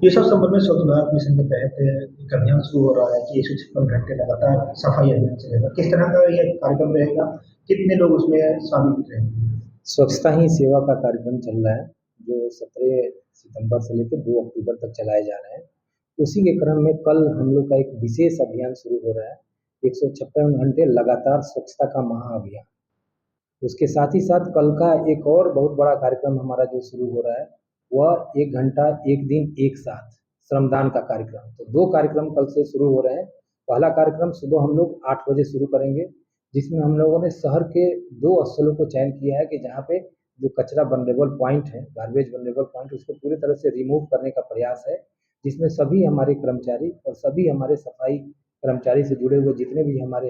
ये सब संबंध में स्वच्छ भारत मिशन के तहत एक अभियान शुरू हो रहा है कि 156 घंटे लगातार सफाई अभियान चलेगा। किस तरह का ये कार्यक्रम रहेगा? कितने लोग उसमें शामिल रहेंगे? स्वच्छता ही सेवा का कार्यक्रम चल रहा है, जो 17 सितंबर से लेकर 2 अक्टूबर तक चलाए जा रहे हैं। उसी के क्रम में कल हम लोग का एक विशेष अभियान शुरू हो रहा है, 156 घंटे लगातार स्वच्छता का महाअभियान। उसके साथ ही साथ कल का एक और बहुत बड़ा कार्यक्रम हमारा जो शुरू हो रहा है, वह 1 घंटा 1 दिन एक साथ श्रमदान का कार्यक्रम। तो 2 कार्यक्रम कल से शुरू हो रहे हैं। पहला कार्यक्रम सुबह हम लोग 8 बजे शुरू करेंगे, जिसमें हम लोगों ने शहर के 2 स्थलों को चयन किया है कि जहाँ पे जो कचरा वल्नरेबल पॉइंट है, गार्बेज वल्नरेबल पॉइंट, उसको पूरी तरह से रिमूव करने का प्रयास है, जिसमें सभी हमारे कर्मचारी और सभी हमारे सफाई कर्मचारी से जुड़े हुए जितने भी हमारे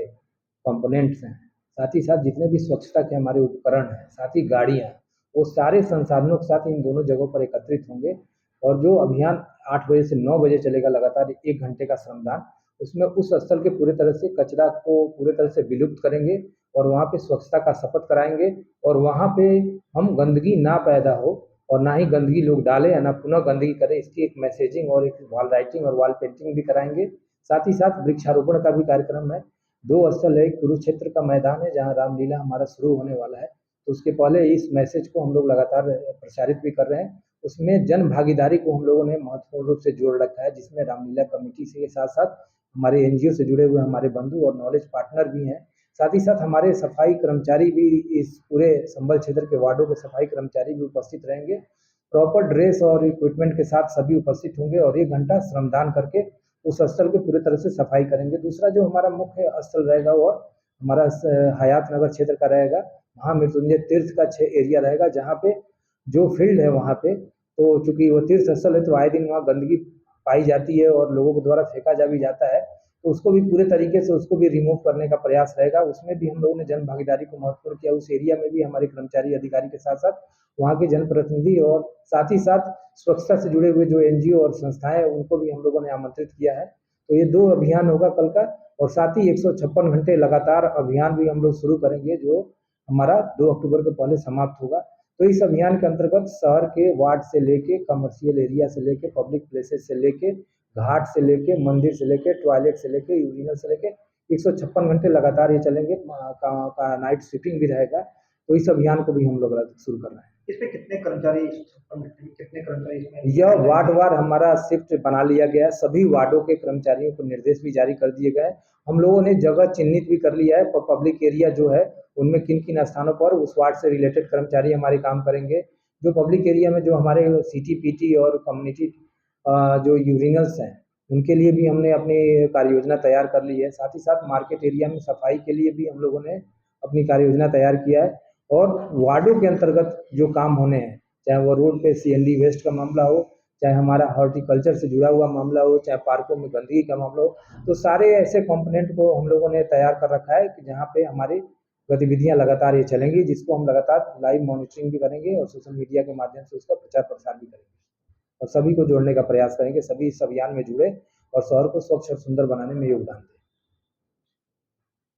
कंपोनेंट्स हैं, साथ ही साथ जितने भी स्वच्छता के हमारे उपकरण हैं, साथ ही गाड़ियाँ, वो सारे संसाधनों के साथ इन दोनों जगहों पर एकत्रित होंगे। और जो अभियान 8 बजे से 9 बजे चलेगा, लगातार 1 घंटे का श्रमदान, उसमें उस स्थल के पूरे तरह से कचरा को पूरे तरह से विलुप्त करेंगे और वहाँ पे स्वच्छता का शपथ कराएंगे। और वहाँ पे हम गंदगी ना पैदा हो और ना ही गंदगी लोग डालें या ना पुनः गंदगी करें, इसकी एक मैसेजिंग और एक वॉल राइटिंग और वॉल पेंटिंग भी कराएंगे। साथ ही साथ वृक्षारोपण का भी कार्यक्रम है। 2 स्थल है, कुरुक्षेत्र का मैदान है जहाँ रामलीला हमारा शुरू होने वाला है, तो उसके पहले इस मैसेज को हम लोग लगातार प्रचारित भी कर रहे हैं। उसमें जन भागीदारी को हम लोगों ने महत्वपूर्ण रूप से जोड़ रखा है, जिसमें रामलीला कमेटी से के साथ-साथ हमारे एनजीओ से जुड़े हुए हमारे बंधु और नॉलेज पार्टनर भी हैं। साथ ही साथ हमारे सफाई कर्मचारी भी, इस पूरे संबल क्षेत्र के वार्डों के सफाई कर्मचारी भी उपस्थित रहेंगे। प्रॉपर ड्रेस और इक्विपमेंट के साथ सभी उपस्थित होंगे और 1 घंटा श्रमदान करके उस स्थल की पूरी तरह से सफाई करेंगे। दूसरा जो हमारा मुख्य स्थल रहेगा, वह हमारा हयात नगर क्षेत्र का रहेगा। महामृत्युंजय तीर्थ का एरिया रहेगा, जहाँ पे जो फील्ड है वहाँ पे, तो चूंकि वो तीर्थ स्थल है तो आए दिन वहाँ गंदगी पाई जाती है और लोगों के द्वारा फेंका जा भी जाता है, तो उसको भी पूरे तरीके से उसको भी रिमूव करने का प्रयास रहेगा। उसमें भी हम लोगों ने जन भागीदारी को महत्वपूर्ण किया। उस एरिया में भी हमारे कर्मचारी अधिकारी के साथ साथ वहाँ के जनप्रतिनिधि और साथ ही साथ स्वच्छता से जुड़े हुए जो एनजीओ और संस्थाएं हैं, उनको भी हम लोगों ने आमंत्रित किया है। तो ये 2 अभियान होगा कल का, और साथ ही 156 घंटे लगातार अभियान भी हम लोग शुरू करेंगे, जो हमारा 2 अक्टूबर के पहले समाप्त होगा। तो इस अभियान के अंतर्गत शहर के वार्ड से लेके, कमर्शियल एरिया से लेके, पब्लिक प्लेसेस से लेके, घाट से लेके, मंदिर से लेके, टॉयलेट से लेके, यूरिनल से लेके 156 घंटे लगातार ये चलेंगे। नाइट शिफ्टिंग भी रहेगा। तो इस अभियान को भी हम लोग शुरू कर रहे हैं। इसमें कितने कर्मचारी, 156 घंटे में कितने कर्मचारी इसमें? यह वार्डवार हमारा शिफ्ट बना लिया गया है। सभी वार्डों के कर्मचारियों को निर्देश भी जारी कर दिए गए हैं। हम लोगों ने जगह चिन्हित भी कर लिया है, पब्लिक एरिया जो है उनमें किन किन स्थानों पर उस वार्ड से रिलेटेड कर्मचारी हमारे काम करेंगे। जो पब्लिक एरिया में जो हमारे सिटी पीटी और कम्युनिटी जो यूरिनल्स हैं, उनके लिए भी हमने अपनी कार्य योजना तैयार कर ली है। साथ ही साथ मार्केट एरिया में सफाई के लिए भी हम लोगों ने अपनी कार्य योजना तैयार किया है। और वार्डों के अंतर्गत जो काम होने हैं, चाहे वो रोड पे सीएनडी वेस्ट का मामला हो, चाहे हमारा हॉर्टिकल्चर से जुड़ा हुआ मामला हो, चाहे पार्कों में गंदगी का मामला हो, तो सारे ऐसे कंपोनेंट को हम लोगों ने तैयार कर रखा है कि जहाँ पे हमारी गतिविधियां लगातार ये चलेंगी, जिसको हम लगातार लाइव मॉनिटरिंग भी करेंगे और सोशल मीडिया के माध्यम से उसका प्रचार प्रसार भी करेंगे और सभी को जोड़ने का प्रयास करेंगे। सभी इस अभियान में जुड़े और शहर को स्वच्छ और सुंदर बनाने में योगदान दें।